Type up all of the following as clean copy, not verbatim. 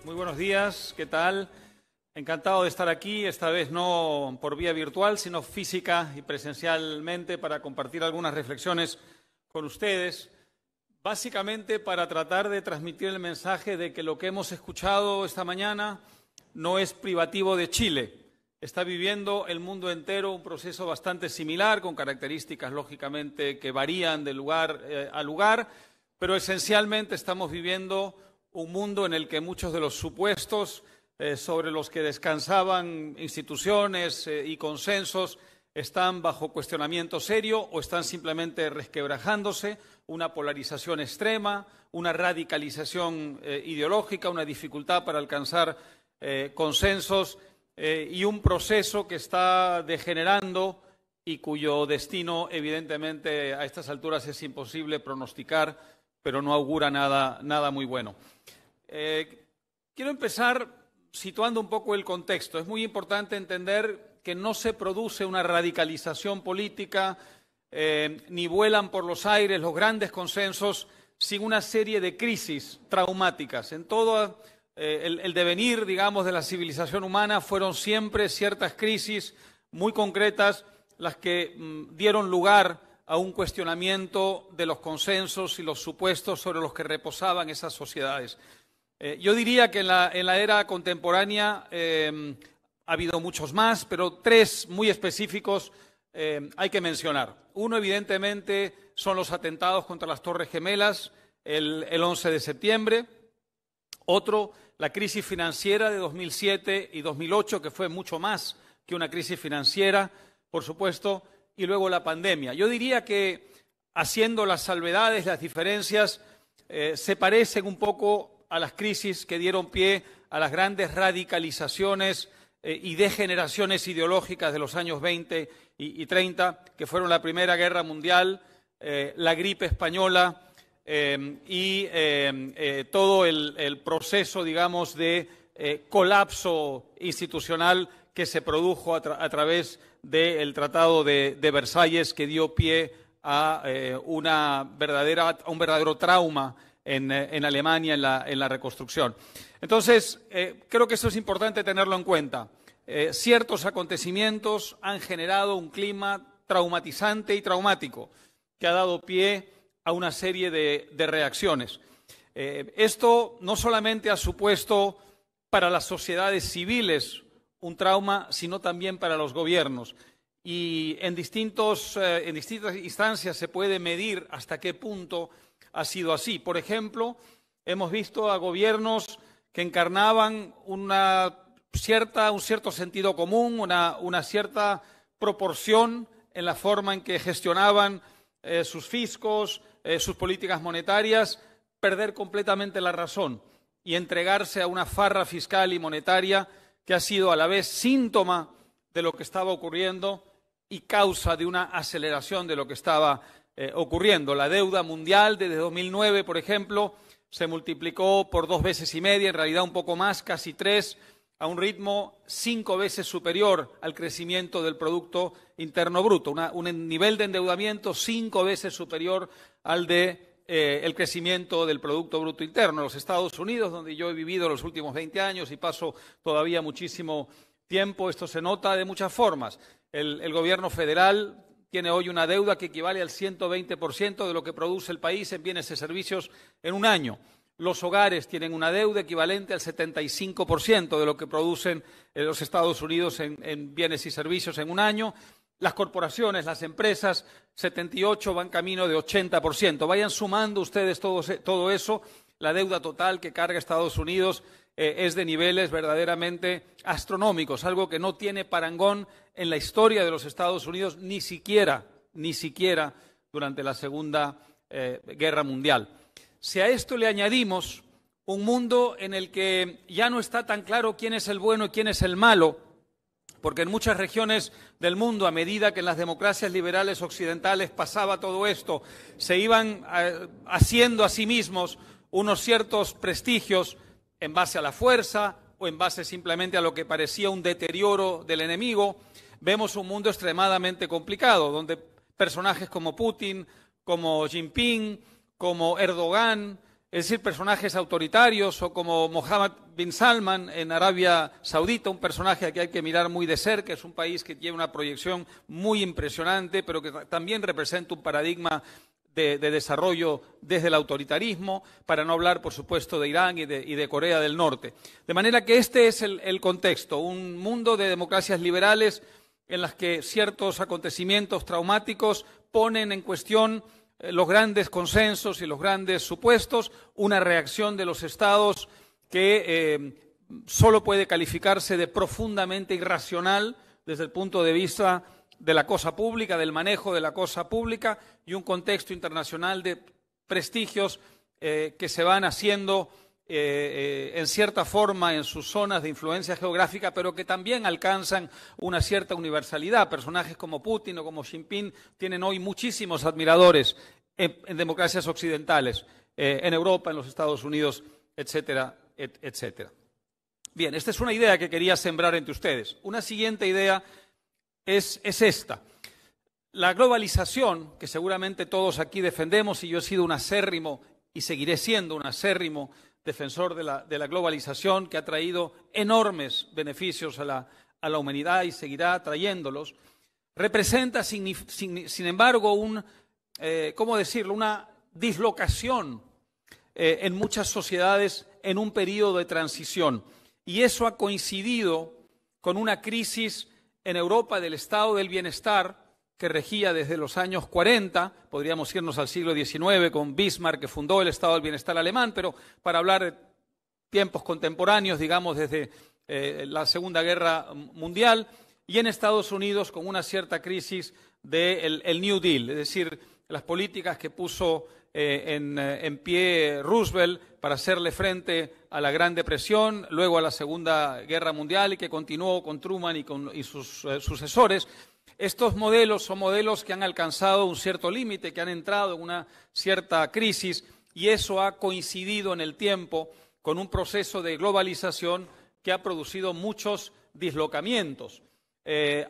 Muy buenos días, ¿qué tal? Encantado de estar aquí, esta vez no por vía virtual, sino física y presencialmente para compartir algunas reflexiones con ustedes, básicamente para tratar de transmitir el mensaje de que lo que hemos escuchado esta mañana no es privativo de Chile. Está viviendo el mundo entero un proceso bastante similar, con características lógicamente que varían de lugar a lugar, pero esencialmente estamos viviendo un mundo en el que muchos de los supuestos sobre los que descansaban instituciones y consensos están bajo cuestionamiento serio o están simplemente resquebrajándose, una polarización extrema, una radicalización ideológica, una dificultad para alcanzar consensos y un proceso que está degenerando y cuyo destino, evidentemente, a estas alturas es imposible pronosticar, pero no augura nada muy bueno. Quiero empezar situando un poco el contexto. Es muy importante entender que no se produce una radicalización política, ni vuelan por los aires los grandes consensos sin una serie de crisis traumáticas. En todo el devenir, digamos, de la civilización humana fueron siempre ciertas crisis muy concretas las que dieron lugar a un cuestionamiento de los consensos y los supuestos sobre los que reposaban esas sociedades. Yo diría que en la era contemporánea ha habido muchos más, pero tres muy específicos hay que mencionar. Uno, evidentemente, son los atentados contra las Torres Gemelas el 11 de septiembre. Otro, la crisis financiera de 2007 y 2008, que fue mucho más que una crisis financiera, por supuesto, y luego la pandemia. Yo diría que, haciendo las salvedades, las diferencias, se parecen un poco a las crisis que dieron pie a las grandes radicalizaciones y degeneraciones ideológicas de los años 20 y 30, que fueron la Primera Guerra Mundial, la gripe española y todo el proceso, digamos, de colapso institucional que se produjo a través del Tratado de Versalles, que dio pie a un verdadero trauma en Alemania en la reconstrucción. Entonces, creo que eso es importante tenerlo en cuenta. Ciertos acontecimientos han generado un clima traumatizante y traumático que ha dado pie a una serie de reacciones. Esto no solamente ha supuesto para las sociedades civiles un trauma, sino también para los gobiernos. Y en distintas instancias se puede medir hasta qué punto ha sido así. Por ejemplo, hemos visto a gobiernos que encarnaban un cierto sentido común, una cierta proporción en la forma en que gestionaban sus fiscos, sus políticas monetarias, perder completamente la razón y entregarse a una farra fiscal y monetaria que ha sido a la vez síntoma de lo que estaba ocurriendo y causa de una aceleración de lo que estaba ocurriendo. La deuda mundial desde 2009, por ejemplo, se multiplicó por 2,5 veces, en realidad un poco más, casi 3, a un ritmo 5 veces superior al crecimiento del Producto Interno Bruto, un nivel de endeudamiento 5 veces superior al el crecimiento del Producto Bruto Interno. En los Estados Unidos, donde yo he vivido los últimos 20 años y paso todavía muchísimo tiempo, esto se nota de muchas formas. El gobierno federal tiene hoy una deuda que equivale al 120% de lo que produce el país en bienes y servicios en un año. Los hogares tienen una deuda equivalente al 75% de lo que producen los Estados Unidos en bienes y servicios en un año. Las corporaciones, las empresas, 78 van camino de 80%. Vayan sumando ustedes todo eso. La deuda total que carga Estados Unidos es de niveles verdaderamente astronómicos, algo que no tiene parangón en la historia de los Estados Unidos, ni siquiera durante la Segunda Guerra Mundial. Si a esto le añadimos un mundo en el que ya no está tan claro quién es el bueno y quién es el malo, porque en muchas regiones del mundo, a medida que en las democracias liberales occidentales pasaba todo esto, se iban haciendo a sí mismos unos ciertos prestigios en base a la fuerza o en base simplemente a lo que parecía un deterioro del enemigo, vemos un mundo extremadamente complicado, donde personajes como Putin, como Jinping, como Erdogan, es decir, personajes autoritarios o como Mohammed bin Salman en Arabia Saudita, un personaje que hay que mirar muy de cerca, es un país que tiene una proyección muy impresionante, pero que también representa un paradigma de desarrollo desde el autoritarismo, para no hablar, por supuesto, de Irán y de Corea del Norte. De manera que este es el contexto, un mundo de democracias liberales en las que ciertos acontecimientos traumáticos ponen en cuestión los grandes consensos y los grandes supuestos, una reacción de los estados que solo puede calificarse de profundamente irracional desde el punto de vista de la cosa pública, del manejo de la cosa pública, y un contexto internacional de prestigios que se van haciendo en cierta forma en sus zonas de influencia geográfica, pero que también alcanzan una cierta universalidad. Personajes como Putin o como Xi Jinping tienen hoy muchísimos admiradores en democracias occidentales, en Europa, en los Estados Unidos, etcétera, etcétera. Bien, esta es una idea que quería sembrar entre ustedes. Una siguiente idea es esta. La globalización, que seguramente todos aquí defendemos, y yo he sido un acérrimo y seguiré siendo un acérrimo defensor de la globalización, que ha traído enormes beneficios a la humanidad y seguirá trayéndolos, representa, sin embargo, ¿cómo decirlo?, una dislocación en muchas sociedades en un periodo de transición. Y eso ha coincidido con una crisis en Europa del estado del bienestar que regía desde los años 40, podríamos irnos al siglo XIX con Bismarck, que fundó el estado del bienestar alemán, pero para hablar de tiempos contemporáneos, digamos desde la Segunda Guerra Mundial, y en Estados Unidos con una cierta crisis del New Deal, es decir, las políticas que puso en pie Roosevelt para hacerle frente a la Gran Depresión, luego a la Segunda Guerra Mundial, y que continuó con Truman y sus sucesores. Estos modelos son modelos que han alcanzado un cierto límite, que han entrado en una cierta crisis, y eso ha coincidido en el tiempo con un proceso de globalización que ha producido muchos dislocamientos.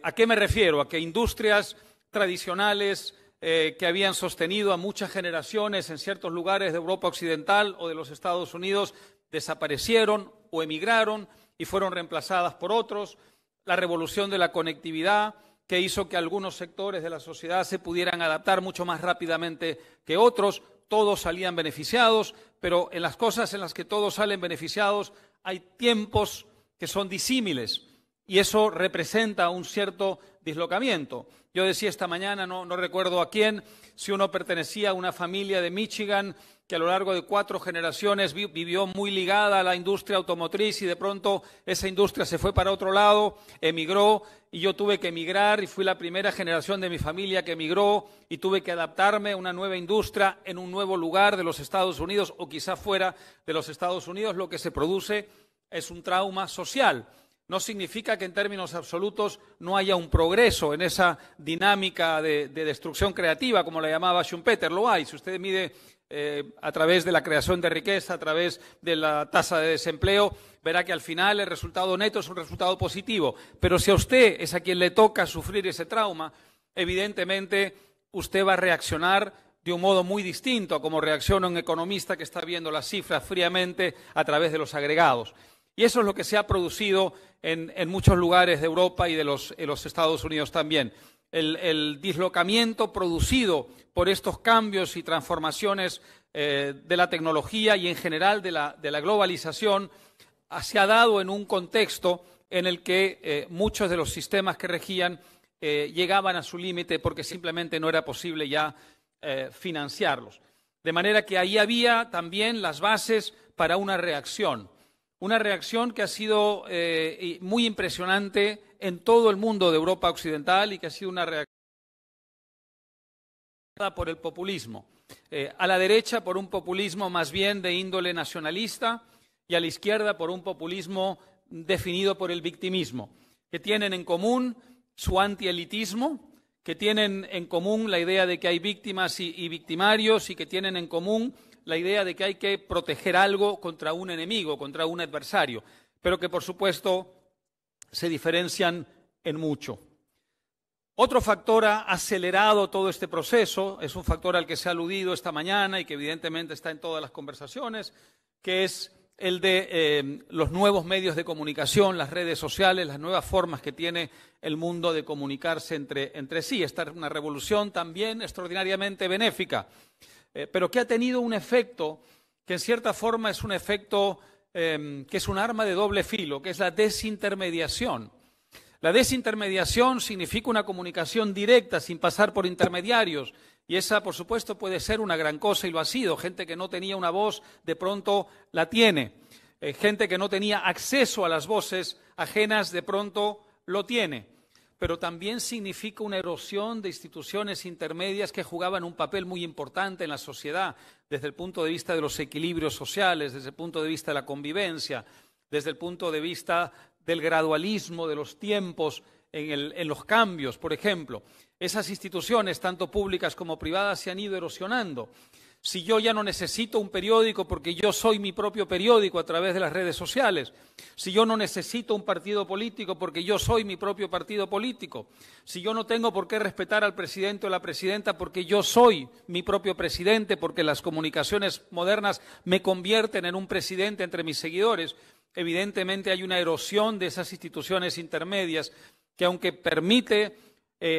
¿A qué me refiero? A que industrias tradicionales que habían sostenido a muchas generaciones en ciertos lugares de Europa Occidental o de los Estados Unidos desaparecieron o emigraron y fueron reemplazadas por otros. La revolución de la conectividad, que hizo que algunos sectores de la sociedad se pudieran adaptar mucho más rápidamente que otros. Todos salían beneficiados, pero en las cosas en las que todos salen beneficiados hay tiempos que son disímiles, y eso representa un cierto dislocamiento. Yo decía esta mañana, no recuerdo a quién, si uno pertenecía a una familia de Michigan que a lo largo de 4 generaciones vivió muy ligada a la industria automotriz, y de pronto esa industria se fue para otro lado, emigró, y yo tuve que emigrar y fui la primera generación de mi familia que emigró y tuve que adaptarme a una nueva industria en un nuevo lugar de los Estados Unidos o quizá fuera de los Estados Unidos. Lo que se produce es un trauma social. No significa que en términos absolutos no haya un progreso en esa dinámica de destrucción creativa, como la llamaba Schumpeter. Lo hay. Si usted mide a través de la creación de riqueza, a través de la tasa de desempleo, verá que al final el resultado neto es un resultado positivo. Pero si a usted es a quien le toca sufrir ese trauma, evidentemente usted va a reaccionar de un modo muy distinto a como reacciona un economista que está viendo las cifras fríamente a través de los agregados. Y eso es lo que se ha producido en muchos lugares de Europa y de los Estados Unidos también. El dislocamiento producido por estos cambios y transformaciones de la tecnología y en general de la globalización se ha dado en un contexto en el que muchos de los sistemas que regían llegaban a su límite porque simplemente no era posible ya financiarlos. De manera que ahí había también las bases para una reacción que ha sido muy impresionante en todo el mundo de Europa Occidental y que ha sido una reacción por el populismo. A la derecha por un populismo más bien de índole nacionalista y a la izquierda por un populismo definido por el victimismo, que tienen en común su antielitismo, que tienen en común la idea de que hay víctimas y victimarios, y que tienen en común la idea de que hay que proteger algo contra un enemigo, contra un adversario, pero que por supuesto se diferencian en mucho. Otro factor ha acelerado todo este proceso, es un factor al que se ha aludido esta mañana y que evidentemente está en todas las conversaciones, que es el de los nuevos medios de comunicación, las redes sociales, las nuevas formas que tiene el mundo de comunicarse entre sí. Esta es una revolución también extraordinariamente benéfica, pero que ha tenido un efecto que en cierta forma es un efecto que es un arma de doble filo, que es la desintermediación. La desintermediación significa una comunicación directa, sin pasar por intermediarios, y esa, por supuesto, puede ser una gran cosa y lo ha sido. Gente que no tenía una voz, de pronto la tiene. Gente que no tenía acceso a las voces ajenas, de pronto lo tiene. Pero también significa una erosión de instituciones intermedias que jugaban un papel muy importante en la sociedad, desde el punto de vista de los equilibrios sociales, desde el punto de vista de la convivencia, desde el punto de vista del gradualismo de los tiempos en los cambios, por ejemplo. Esas instituciones, tanto públicas como privadas, se han ido erosionando. Si yo ya no necesito un periódico porque yo soy mi propio periódico a través de las redes sociales, si yo no necesito un partido político porque yo soy mi propio partido político, si yo no tengo por qué respetar al presidente o la presidenta porque yo soy mi propio presidente, porque las comunicaciones modernas me convierten en un presidente entre mis seguidores, evidentemente hay una erosión de esas instituciones intermedias que, aunque permite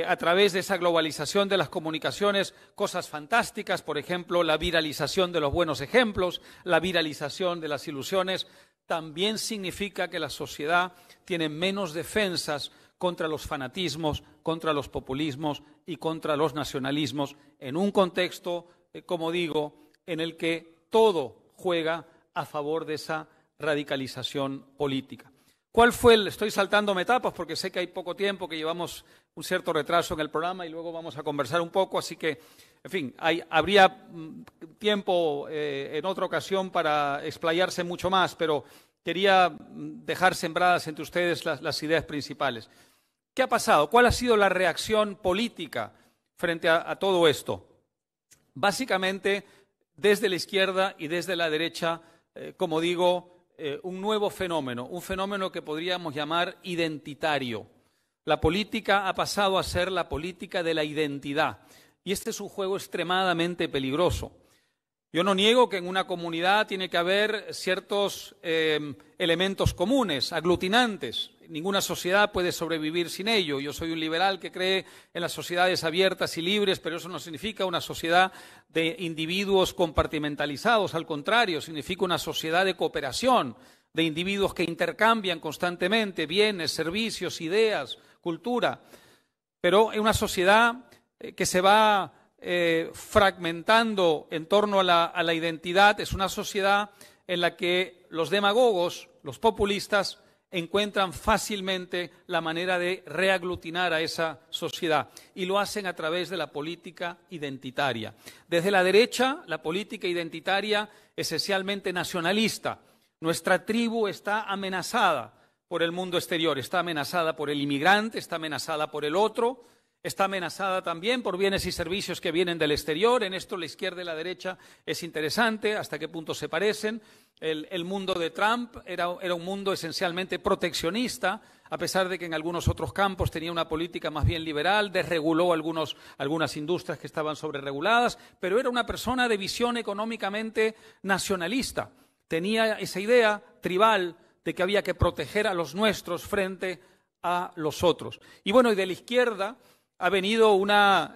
a través de esa globalización de las comunicaciones cosas fantásticas, por ejemplo, la viralización de los buenos ejemplos, la viralización de las ilusiones, también significa que la sociedad tiene menos defensas contra los fanatismos, contra los populismos y contra los nacionalismos, en un contexto, como digo, en el que todo juega a favor de esa radicalización política. ¿Cuál fue estoy saltándome etapas porque sé que hay poco tiempo, que llevamos un cierto retraso en el programa y luego vamos a conversar un poco, así que, en fin, habría tiempo en otra ocasión para explayarse mucho más, pero quería dejar sembradas entre ustedes las ideas principales. ¿Qué ha pasado? ¿Cuál ha sido la reacción política frente a todo esto? Básicamente, desde la izquierda y desde la derecha, como digo, un nuevo fenómeno, un fenómeno que podríamos llamar identitario. La política ha pasado a ser la política de la identidad y este es un juego extremadamente peligroso. Yo no niego que en una comunidad tiene que haber ciertos elementos comunes, aglutinantes. Ninguna sociedad puede sobrevivir sin ello. Yo soy un liberal que cree en las sociedades abiertas y libres, pero eso no significa una sociedad de individuos compartimentalizados. Al contrario, significa una sociedad de cooperación, de individuos que intercambian constantemente bienes, servicios, ideas, cultura. Pero en una sociedad que se va fragmentando en torno a la identidad, es una sociedad en la que los demagogos, los populistas, encuentran fácilmente la manera de reaglutinar a esa sociedad y lo hacen a través de la política identitaria. Desde la derecha, la política identitaria esencialmente nacionalista. Nuestra tribu está amenazada por el mundo exterior, está amenazada por el inmigrante, está amenazada por el otro, está amenazada también por bienes y servicios que vienen del exterior. En esto la izquierda y la derecha es interesante, hasta qué punto se parecen. El mundo de Trump era un mundo esencialmente proteccionista, a pesar de que en algunos otros campos tenía una política más bien liberal, desreguló algunas industrias que estaban sobrereguladas, pero era una persona de visión económicamente nacionalista. Tenía esa idea tribal de que había que proteger a los nuestros frente a los otros. Y bueno, y de la izquierda ha venido una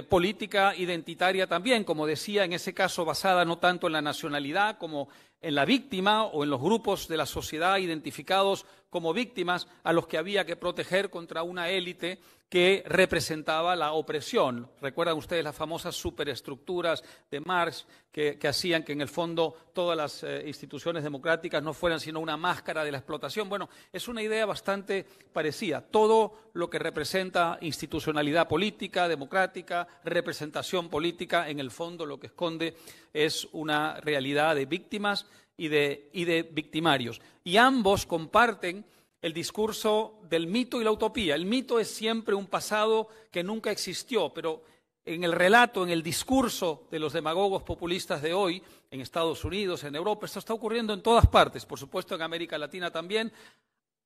política identitaria también, como decía, en ese caso basada no tanto en la nacionalidad como en la víctima o en los grupos de la sociedad identificados como víctimas a los que había que proteger contra una élite que representaba la opresión. Recuerdan ustedes las famosas superestructuras de Marx que hacían que en el fondo todas las instituciones democráticas no fueran sino una máscara de la explotación. Bueno, es una idea bastante parecida. Todo lo que representa institucionalidad política, democrática, representación política, en el fondo lo que esconde es una realidad de víctimas y de victimarios. Y ambos comparten el discurso del mito y la utopía. El mito es siempre un pasado que nunca existió, pero en el relato, en el discurso de los demagogos populistas de hoy, en Estados Unidos, en Europa, esto está ocurriendo en todas partes, por supuesto en América Latina también,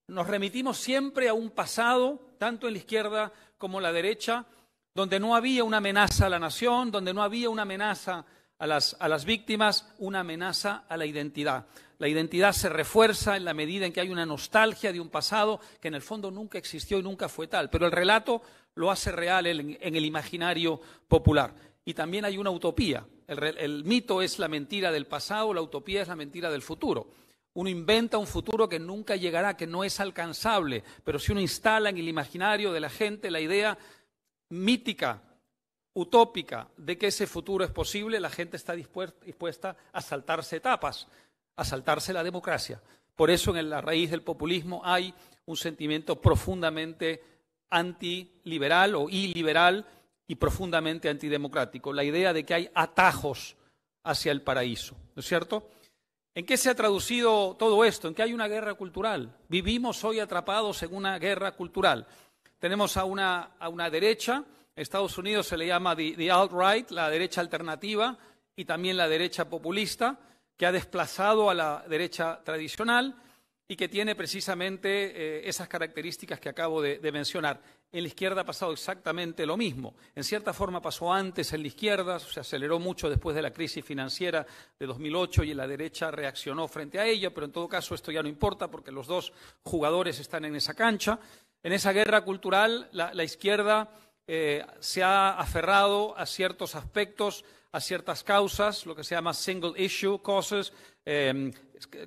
nos remitimos siempre a un pasado, tanto en la izquierda como en la derecha, donde no había una amenaza a la nación, donde no había una amenaza a las víctimas, una amenaza a la identidad. La identidad se refuerza en la medida en que hay una nostalgia de un pasado que en el fondo nunca existió y nunca fue tal, pero el relato lo hace real en el imaginario popular. Y también hay una utopía. El mito es la mentira del pasado, la utopía es la mentira del futuro. Uno inventa un futuro que nunca llegará, que no es alcanzable, pero si uno instala en el imaginario de la gente la idea mítica, utópica, de que ese futuro es posible, la gente está dispuesta a saltarse etapas, a saltarse la democracia. Por eso en la raíz del populismo hay un sentimiento profundamente antiliberal o iliberal y profundamente antidemocrático, la idea de que hay atajos hacia el paraíso, ¿no es cierto? ¿En qué se ha traducido todo esto? En que hay una guerra cultural. Vivimos hoy atrapados en una guerra cultural. Tenemos a una derecha, en Estados Unidos se le llama the alt-right, la derecha alternativa, y también la derecha populista, que ha desplazado a la derecha tradicional y que tiene precisamente esas características que acabo de mencionar. En la izquierda ha pasado exactamente lo mismo. En cierta forma pasó antes en la izquierda, se aceleró mucho después de la crisis financiera de 2008 y la derecha reaccionó frente a ella, pero en todo caso esto ya no importa porque los dos jugadores están en esa cancha. En esa guerra cultural la izquierda se ha aferrado a ciertos aspectos, a ciertas causas, lo que se llama single issue causes,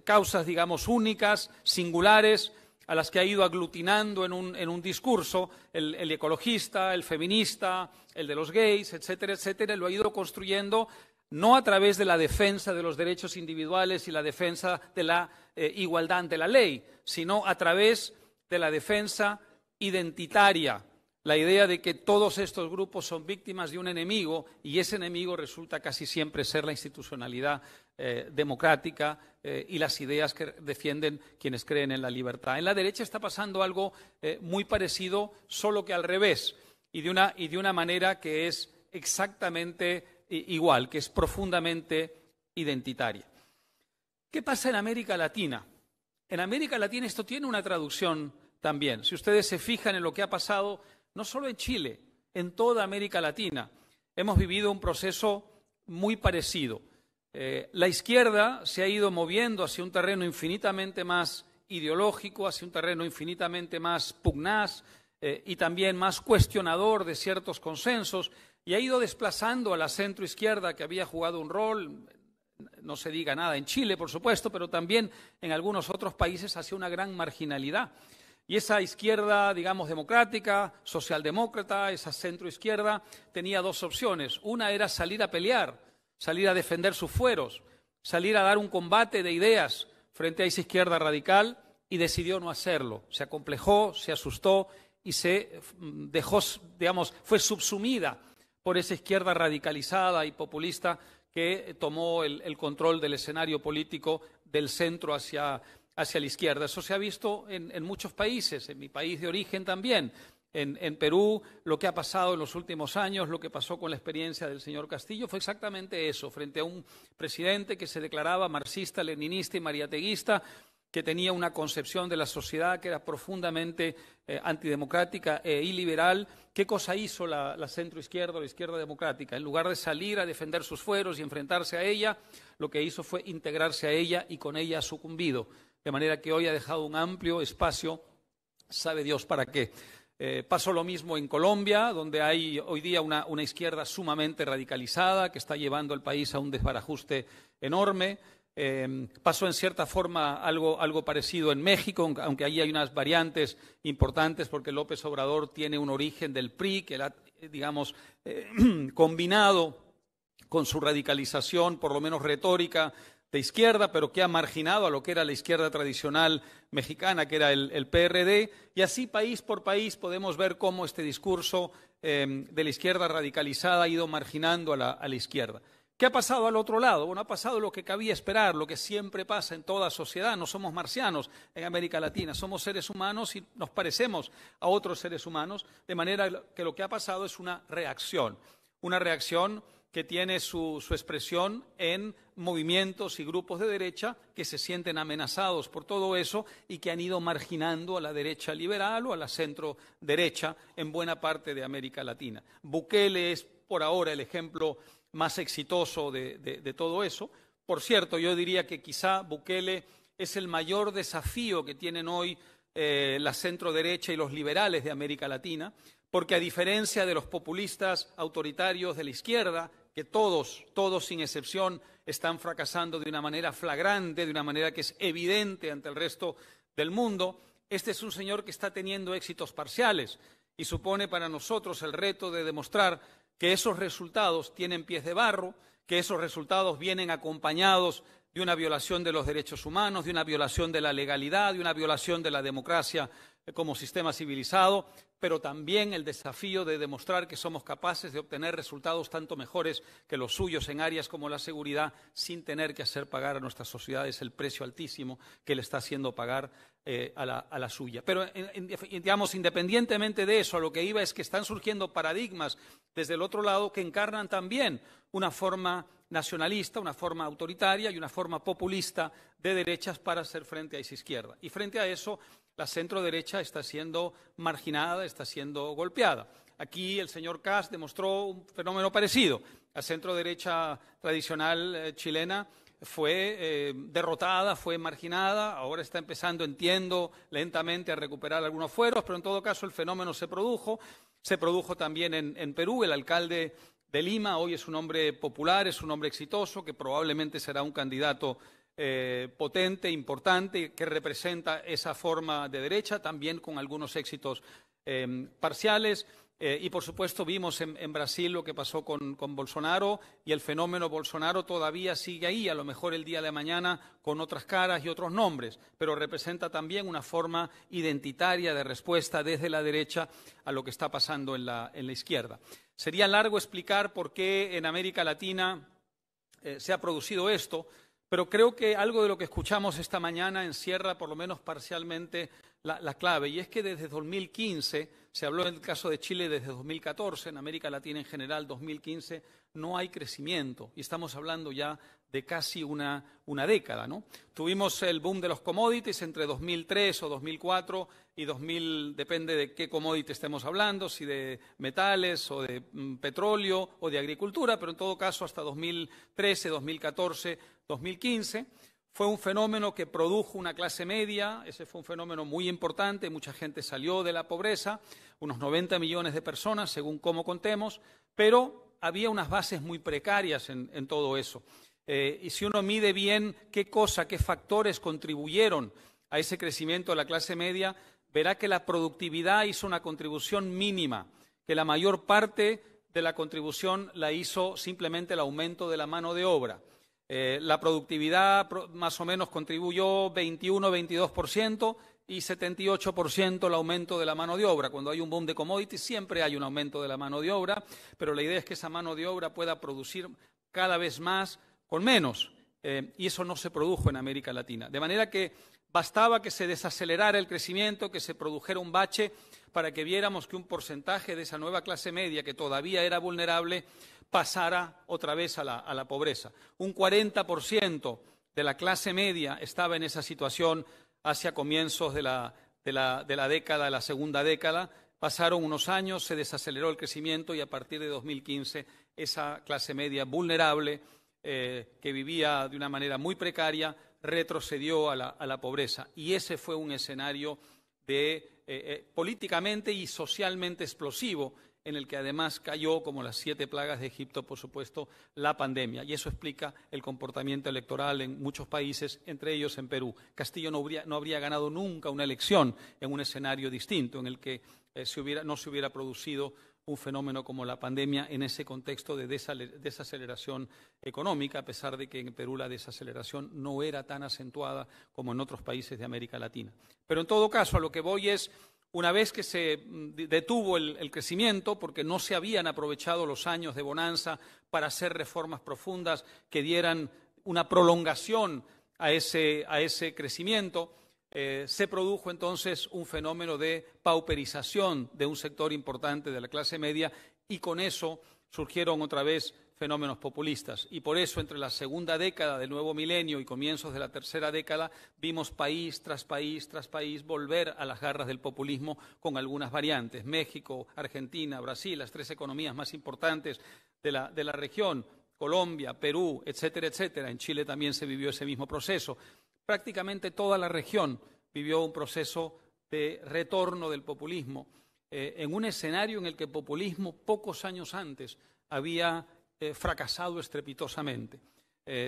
causas, digamos, únicas, singulares, a las que ha ido aglutinando en un discurso, el ecologista, el feminista, el de los gays, etcétera, etcétera, lo ha ido construyendo no a través de la defensa de los derechos individuales y la defensa de la igualdad ante la ley, sino a través de la defensa identitaria, la idea de que todos estos grupos son víctimas de un enemigo y ese enemigo resulta casi siempre ser la institucionalidad democrática y las ideas que defienden quienes creen en la libertad. En la derecha está pasando algo muy parecido, solo que al revés, y de una manera que es exactamente igual, que es profundamente identitaria. ¿Qué pasa en América Latina? En América Latina esto tiene una traducción también. Si ustedes se fijan en lo que ha pasado, no solo en Chile, en toda América Latina, hemos vivido un proceso muy parecido. La izquierda se ha ido moviendo hacia un terreno infinitamente más ideológico, hacia un terreno infinitamente más pugnaz y también más cuestionador de ciertos consensos, y ha ido desplazando a la centroizquierda que había jugado un rol, no se diga nada en Chile, por supuesto, pero también en algunos otros países hacia una gran marginalidad. Y esa izquierda, digamos, democrática, socialdemócrata, esa centroizquierda, tenía dos opciones. Una era salir a pelear, salir a defender sus fueros, salir a dar un combate de ideas frente a esa izquierda radical y decidió no hacerlo. Se acomplejó, se asustó y se dejó, digamos, fue subsumida por esa izquierda radicalizada y populista que tomó el control del escenario político del centro hacia la izquierda. Eso se ha visto en muchos países, en mi país de origen también. En Perú, lo que ha pasado en los últimos años, lo que pasó con la experiencia del señor Castillo, fue exactamente eso, frente a un presidente que se declaraba marxista, leninista y mariateguista, que tenía una concepción de la sociedad que era profundamente antidemocrática e iliberal. ¿Qué cosa hizo la centroizquierda o la izquierda democrática? En lugar de salir a defender sus fueros y enfrentarse a ella, lo que hizo fue integrarse a ella y con ella ha sucumbido. De manera que hoy ha dejado un amplio espacio, sabe Dios para qué. Pasó lo mismo en Colombia, donde hay hoy día una izquierda sumamente radicalizada que está llevando al país a un desbarajuste enorme. Pasó en cierta forma algo parecido en México, aunque allí hay unas variantes importantes porque López Obrador tiene un origen del PRI que ha, digamos, combinado con su radicalización, por lo menos retórica, de izquierda, pero que ha marginado a lo que era la izquierda tradicional mexicana, que era el PRD, y así país por país podemos ver cómo este discurso de la izquierda radicalizada ha ido marginando a la izquierda. ¿Qué ha pasado al otro lado? Bueno, ha pasado lo que cabía esperar, lo que siempre pasa en toda sociedad. No somos marcianos en América Latina, somos seres humanos y nos parecemos a otros seres humanos, de manera que lo que ha pasado es una reacción que tiene su expresión en movimientos y grupos de derecha que se sienten amenazados por todo eso y que han ido marginando a la derecha liberal o a la centro derecha en buena parte de América Latina. Bukele es por ahora el ejemplo más exitoso de todo eso. Por cierto, yo diría que quizá Bukele es el mayor desafío que tienen hoy la centro derecha y los liberales de América Latina, porque a diferencia de los populistas autoritarios de la izquierda, que todos sin excepción están fracasando de una manera flagrante, de una manera que es evidente ante el resto del mundo, este es un señor que está teniendo éxitos parciales y supone para nosotros el reto de demostrar que esos resultados tienen pies de barro, que esos resultados vienen acompañados de una violación de los derechos humanos, de una violación de la legalidad, de una violación de la democracia como sistema civilizado, pero también el desafío de demostrar que somos capaces de obtener resultados tanto mejores que los suyos en áreas como la seguridad, sin tener que hacer pagar a nuestras sociedades el precio altísimo que le está haciendo pagar a la suya. Pero, digamos, independientemente de eso, a lo que iba es que están surgiendo paradigmas desde el otro lado que encarnan también una forma nacionalista, una forma autoritaria y una forma populista de derechas para hacer frente a esa izquierda. Y frente a eso, la centro-derecha está siendo marginada, está siendo golpeada. Aquí el señor Kast demostró un fenómeno parecido. La centro-derecha tradicional chilena fue derrotada, fue marginada, ahora está empezando, entiendo, lentamente a recuperar algunos fueros, pero en todo caso el fenómeno se produjo también en Perú. El alcalde de Lima hoy es un hombre popular, es un hombre exitoso, que probablemente será un candidato potente, importante, que representa esa forma de derecha, también con algunos éxitos parciales. Y, por supuesto, vimos en Brasil lo que pasó con Bolsonaro, y el fenómeno Bolsonaro todavía sigue ahí, a lo mejor el día de mañana con otras caras y otros nombres, pero representa también una forma identitaria de respuesta desde la derecha a lo que está pasando en la izquierda. Sería largo explicar por qué en América Latina se ha producido esto, pero creo que algo de lo que escuchamos esta mañana encierra por lo menos parcialmente la clave, y es que desde 2015, se habló en el caso de Chile desde 2014, en América Latina en general 2015, no hay crecimiento, y estamos hablando ya de casi una década, ¿no? Tuvimos el boom de los commodities entre 2003 o 2004 y 2000, depende de qué commodity estemos hablando, si de metales o de petróleo o de agricultura, pero en todo caso hasta 2013, 2014, 2015. Fue un fenómeno que produjo una clase media, ese fue un fenómeno muy importante, mucha gente salió de la pobreza, unos 90 millones de personas, según cómo contemos, pero había unas bases muy precarias en todo eso. Y si uno mide bien qué factores contribuyeron a ese crecimiento de la clase media, verá que la productividad hizo una contribución mínima, que la mayor parte de la contribución la hizo simplemente el aumento de la mano de obra. La productividad más o menos contribuyó 21-22% y 78% el aumento de la mano de obra. Cuando hay un boom de commodities siempre hay un aumento de la mano de obra, pero la idea es que esa mano de obra pueda producir cada vez más con menos, y eso no se produjo en América Latina. De manera que bastaba que se desacelerara el crecimiento, que se produjera un bache para que viéramos que un porcentaje de esa nueva clase media, que todavía era vulnerable, pasara otra vez a la pobreza. Un 40% de la clase media estaba en esa situación hacia comienzos de la década, la segunda década. Pasaron unos años, se desaceleró el crecimiento y a partir de 2015 esa clase media vulnerable que vivía de una manera muy precaria retrocedió a la pobreza. Y ese fue un escenario políticamente y socialmente explosivo, en el que además cayó, como las 7 plagas de Egipto, por supuesto, la pandemia. Y eso explica el comportamiento electoral en muchos países, entre ellos en Perú. Castillo no habría ganado nunca una elección en un escenario distinto, en el que no se hubiera producido un fenómeno como la pandemia en ese contexto de desaceleración económica, a pesar de que en Perú la desaceleración no era tan acentuada como en otros países de América Latina. Pero en todo caso, a lo que voy es, una vez que se detuvo el crecimiento, porque no se habían aprovechado los años de bonanza para hacer reformas profundas que dieran una prolongación a ese crecimiento, se produjo entonces un fenómeno de pauperización de un sector importante de la clase media, y con eso surgieron otra vez fenómenos populistas. Y por eso, entre la segunda década del nuevo milenio y comienzos de la tercera década, vimos país tras país tras país volver a las garras del populismo con algunas variantes. México, Argentina, Brasil, las tres economías más importantes de la región, Colombia, Perú, etcétera, etcétera. En Chile también se vivió ese mismo proceso. Prácticamente toda la región vivió un proceso de retorno del populismo, en un escenario en el que el populismo pocos años antes había fracasado estrepitosamente.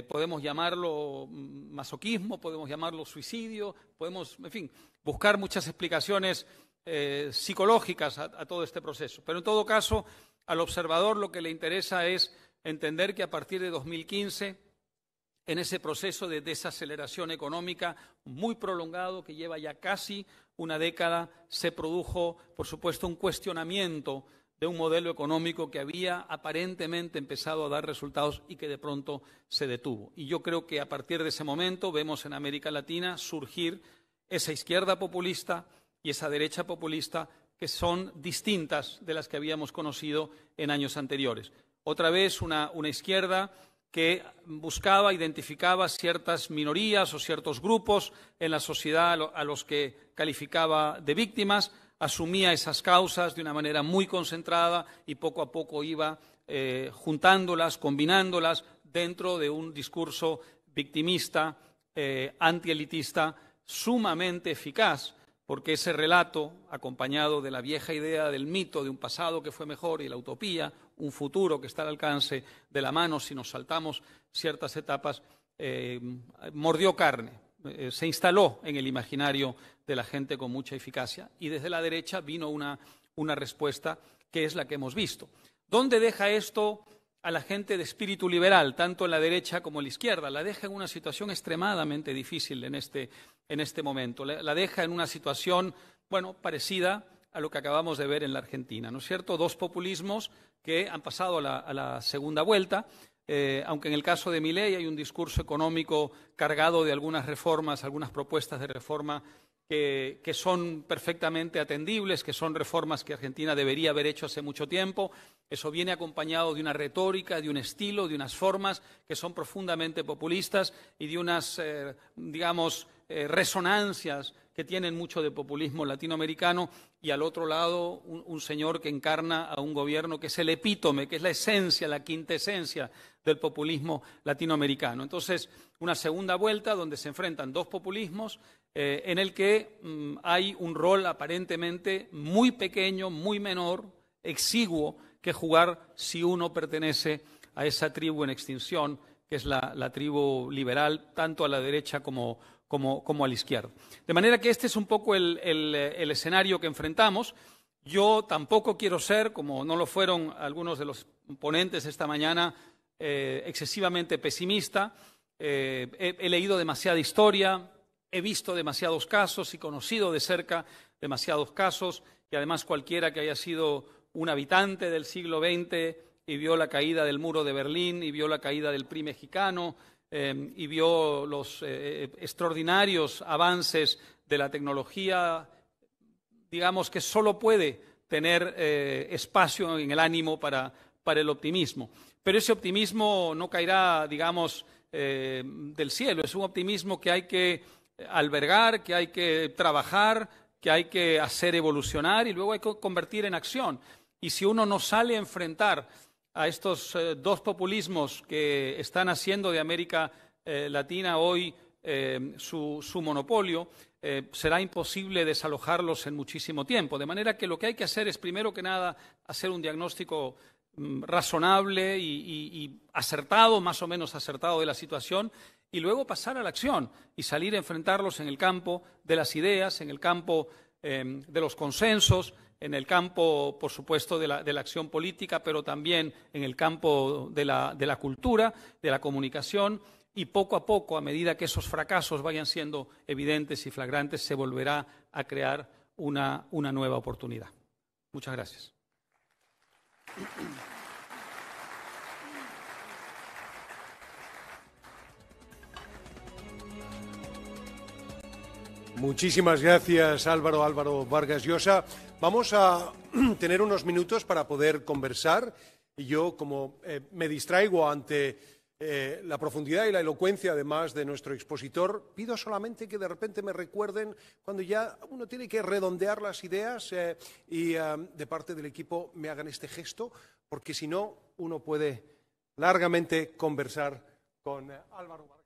Podemos llamarlo masoquismo, podemos llamarlo suicidio, podemos, en fin, buscar muchas explicaciones psicológicas a todo este proceso. Pero en todo caso, al observador lo que le interesa es entender que a partir de 2015, en ese proceso de desaceleración económica muy prolongado que lleva ya casi una década, se produjo, por supuesto, un cuestionamiento de un modelo económico que había aparentemente empezado a dar resultados y que de pronto se detuvo. Y yo creo que a partir de ese momento vemos en América Latina surgir esa izquierda populista y esa derecha populista que son distintas de las que habíamos conocido en años anteriores. Otra vez una izquierda que buscaba, identificaba ciertas minorías o ciertos grupos en la sociedad a los que calificaba de víctimas, asumía esas causas de una manera muy concentrada y poco a poco iba juntándolas, combinándolas dentro de un discurso victimista, antielitista, sumamente eficaz, porque ese relato, acompañado de la vieja idea del mito de un pasado que fue mejor y la utopía, un futuro que está al alcance de la mano si nos saltamos ciertas etapas, mordió carne, se instaló en el imaginario de la gente con mucha eficacia y desde la derecha vino una respuesta que es la que hemos visto. ¿Dónde deja esto a la gente de espíritu liberal, tanto en la derecha como en la izquierda? La deja en una situación extremadamente difícil en este momento. La deja en una situación, bueno, parecida a lo que acabamos de ver en la Argentina, ¿no es cierto? Dos populismos que han pasado a la segunda vuelta, aunque en el caso de Milei hay un discurso económico cargado de algunas reformas, algunas propuestas de reforma que son perfectamente atendibles, que son reformas que Argentina debería haber hecho hace mucho tiempo. Eso viene acompañado de una retórica, de un estilo, de unas formas que son profundamente populistas y de unas, resonancias que tienen mucho de populismo latinoamericano, y al otro lado un señor que encarna a un gobierno que es el epítome, que es la esencia, la quintesencia del populismo latinoamericano. Entonces, una segunda vuelta donde se enfrentan dos populismos en el que hay un rol aparentemente muy pequeño, muy menor, exiguo, que jugar si uno pertenece a esa tribu en extinción, que es la tribu liberal, tanto a la derecha como a la izquierda. De manera que este es un poco el escenario que enfrentamos. Yo tampoco quiero ser, como no lo fueron algunos de los ponentes esta mañana, excesivamente pesimista. He leído demasiada historia, he visto demasiados casos y conocido de cerca demasiados casos, y además cualquiera que haya sido un habitante del siglo XX y vio la caída del muro de Berlín y vio la caída del PRI mexicano, y vio los extraordinarios avances de la tecnología, digamos que solo puede tener espacio en el ánimo para el optimismo. Pero ese optimismo no caerá, digamos, del cielo. Es un optimismo que hay que albergar, que hay que trabajar, que hay que hacer evolucionar y luego hay que convertir en acción. Y si uno no sale a enfrentar a estos dos populismos que están haciendo de América Latina hoy su monopolio, será imposible desalojarlos en muchísimo tiempo. De manera que lo que hay que hacer es, primero que nada, hacer un diagnóstico razonable y acertado, más o menos acertado de la situación, y luego pasar a la acción y salir a enfrentarlos en el campo de las ideas, en el campo de los consensos, en el campo, por supuesto, de la acción política, pero también en el campo de la cultura, de la comunicación, y poco a poco, a medida que esos fracasos vayan siendo evidentes y flagrantes, se volverá a crear una nueva oportunidad. Muchas gracias. Muchísimas gracias, Álvaro Vargas Llosa. Vamos a tener unos minutos para poder conversar. Y yo, como me distraigo ante la profundidad y la elocuencia, además, de nuestro expositor, pido solamente que de repente me recuerden cuando ya uno tiene que redondear las ideas y de parte del equipo me hagan este gesto, porque si no, uno puede largamente conversar con Álvaro Vargas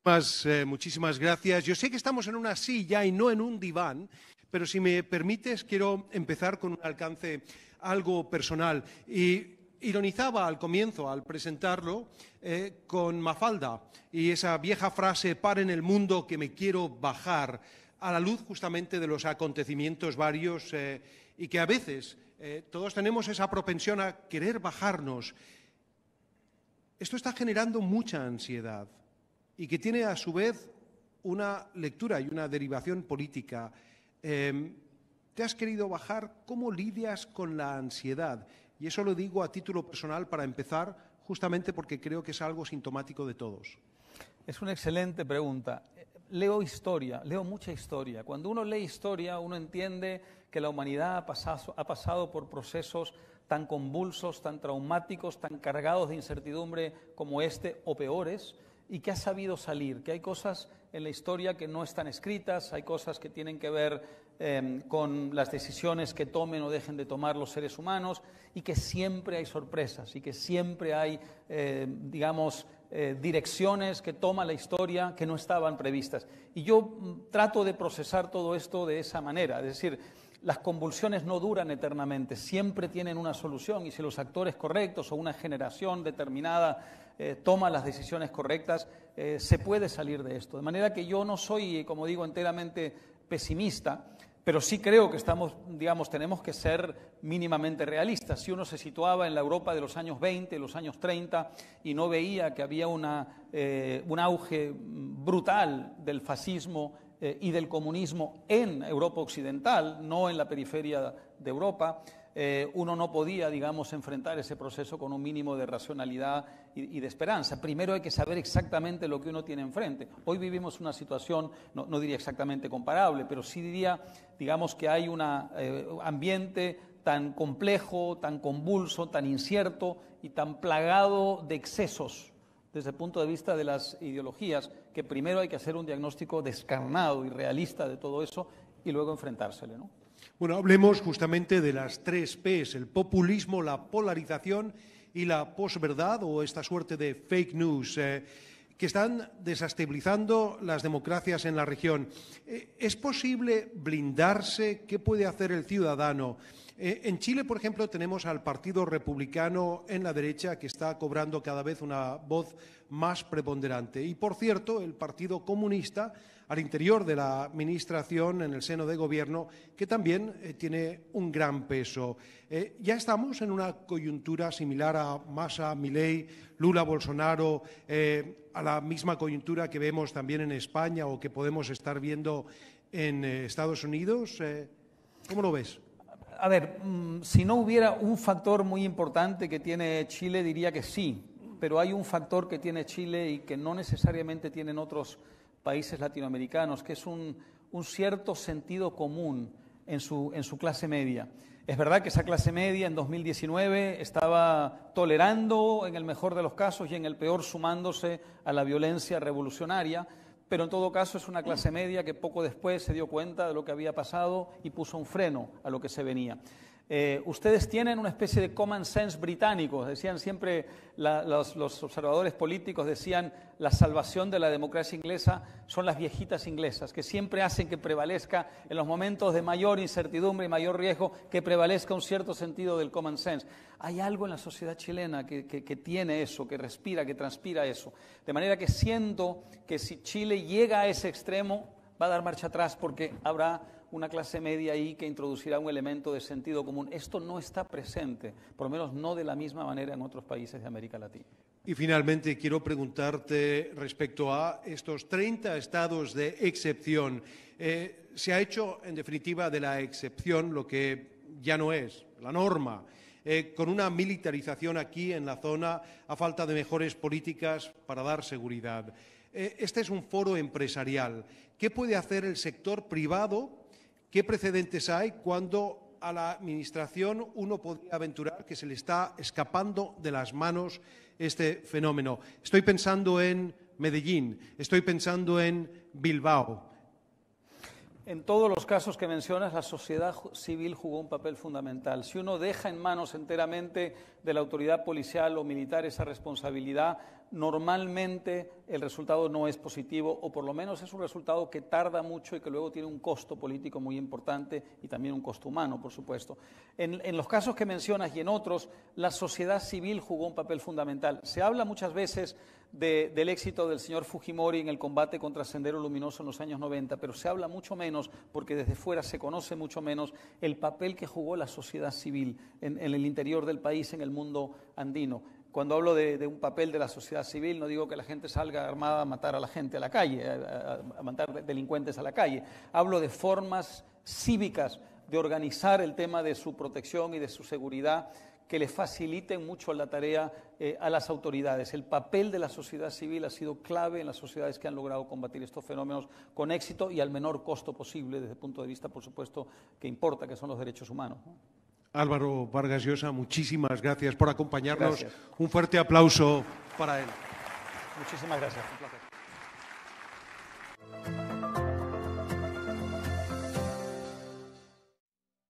Llosa. Muchísimas gracias. Yo sé que estamos en una silla y no en un diván, pero si me permites, quiero empezar con un alcance algo personal. Y ironizaba al comienzo, al presentarlo, con Mafalda y esa vieja frase, paren el mundo que me quiero bajar, a la luz justamente de los acontecimientos varios y que a veces todos tenemos esa propensión a querer bajarnos. Esto está generando mucha ansiedad y que tiene a su vez una lectura y una derivación política. ¿Te has querido bajar? ¿Cómo lidias con la ansiedad? Y eso lo digo a título personal para empezar, justamente porque creo que es algo sintomático de todos. Es una excelente pregunta. Leo historia, leo mucha historia. Cuando uno lee historia, uno entiende que la humanidad ha pasado por procesos tan convulsos, tan traumáticos, tan cargados de incertidumbre como este o peores, y que ha sabido salir, que hay cosas en la historia que no están escritas, hay cosas que tienen que ver con las decisiones que tomen o dejen de tomar los seres humanos, y que siempre hay sorpresas y que siempre hay, direcciones que toma la historia que no estaban previstas. Y yo trato de procesar todo esto de esa manera, es decir, las convulsiones no duran eternamente, siempre tienen una solución, y si los actores correctos o una generación determinada toma las decisiones correctas, se puede salir de esto. De manera que yo no soy, como digo, enteramente pesimista, pero sí creo que tenemos que ser mínimamente realistas. Si uno se situaba en la Europa de los años 20, los años 30, y no veía que había un auge brutal del fascismo y del comunismo en Europa occidental, no en la periferia de Europa, uno no podía, enfrentar ese proceso con un mínimo de racionalidad y de esperanza. Primero hay que saber exactamente lo que uno tiene enfrente. Hoy vivimos una situación, no diría exactamente comparable, pero sí diría, que hay un ambiente tan complejo, tan convulso, tan incierto y tan plagado de excesos desde el punto de vista de las ideologías, que primero hay que hacer un diagnóstico descarnado y realista de todo eso y luego enfrentársele, ¿no? Bueno, hablemos justamente de las 3 P's, el populismo, la polarización y la posverdad, o esta suerte de fake news, que están desestabilizando las democracias en la región. ¿Es posible blindarse? ¿Qué puede hacer el ciudadano? En Chile, por ejemplo, tenemos al Partido Republicano en la derecha, que está cobrando cada vez una voz más preponderante. Y, por cierto, el Partido Comunista, al interior de la administración, en el seno de gobierno, que también tiene un gran peso. Ya estamos en una coyuntura similar a Massa, Milei, Lula, Bolsonaro, a la misma coyuntura que vemos también en España o que podemos estar viendo en Estados Unidos. ¿Cómo lo ves? A ver, si no hubiera un factor muy importante que tiene Chile, diría que sí, pero hay un factor que tiene Chile y que no necesariamente tienen otros países latinoamericanos, que es un cierto sentido común en su clase media. Es verdad que esa clase media en 2019 estaba tolerando, en el mejor de los casos, y en el peor sumándose a la violencia revolucionaria, pero en todo caso es una clase media que poco después se dio cuenta de lo que había pasado y puso un freno a lo que se venía. Ustedes tienen una especie de common sense británico, decían siempre los observadores políticos, decían la salvación de la democracia inglesa son las viejitas inglesas, que siempre hacen que prevalezca en los momentos de mayor incertidumbre y mayor riesgo, que prevalezca un cierto sentido del common sense. Hay algo en la sociedad chilena que tiene eso, que respira, que transpira eso. De manera que siento que si Chile llega a ese extremo, va a dar marcha atrás porque habrá una clase media ahí que introducirá un elemento de sentido común. Esto no está presente, por lo menos no de la misma manera en otros países de América Latina. Y finalmente quiero preguntarte respecto a estos 30 estados de excepción. Se ha hecho, en definitiva, de la excepción lo que ya no es la norma, con una militarización aquí en la zona a falta de mejores políticas para dar seguridad. Este es un foro empresarial. ¿Qué puede hacer el sector privado? ¿Qué precedentes hay cuando a la Administración uno podría aventurar que se le está escapando de las manos este fenómeno. Estoy pensando en Medellín, estoy pensando en Bilbao. En todos los casos que mencionas, la sociedad civil jugó un papel fundamental. Si uno deja en manos enteramente de la autoridad policial o militar esa responsabilidad, normalmente el resultado no es positivo, o por lo menos es un resultado que tarda mucho y que luego tiene un costo político muy importante y también un costo humano, por supuesto. En los casos que mencionas y en otros, la sociedad civil jugó un papel fundamental. Se habla muchas veces del éxito del señor Fujimori en el combate contra Sendero Luminoso en los años 90, pero se habla mucho menos, porque desde fuera se conoce mucho menos el papel que jugó la sociedad civil en el interior del país, en el mundo andino. Cuando hablo de un papel de la sociedad civil, no digo que la gente salga armada a matar a la gente a la calle, a matar delincuentes a la calle. Hablo de formas cívicas de organizar el tema de su protección y de su seguridad que le faciliten mucho la tarea a las autoridades. El papel de la sociedad civil ha sido clave en las sociedades que han logrado combatir estos fenómenos con éxito y al menor costo posible, desde el punto de vista, por supuesto, que importa, que son los derechos humanos, ¿no? Álvaro Vargas Llosa, muchísimas gracias por acompañarnos. Gracias. Un fuerte aplauso para él. Muchísimas gracias. Un placer.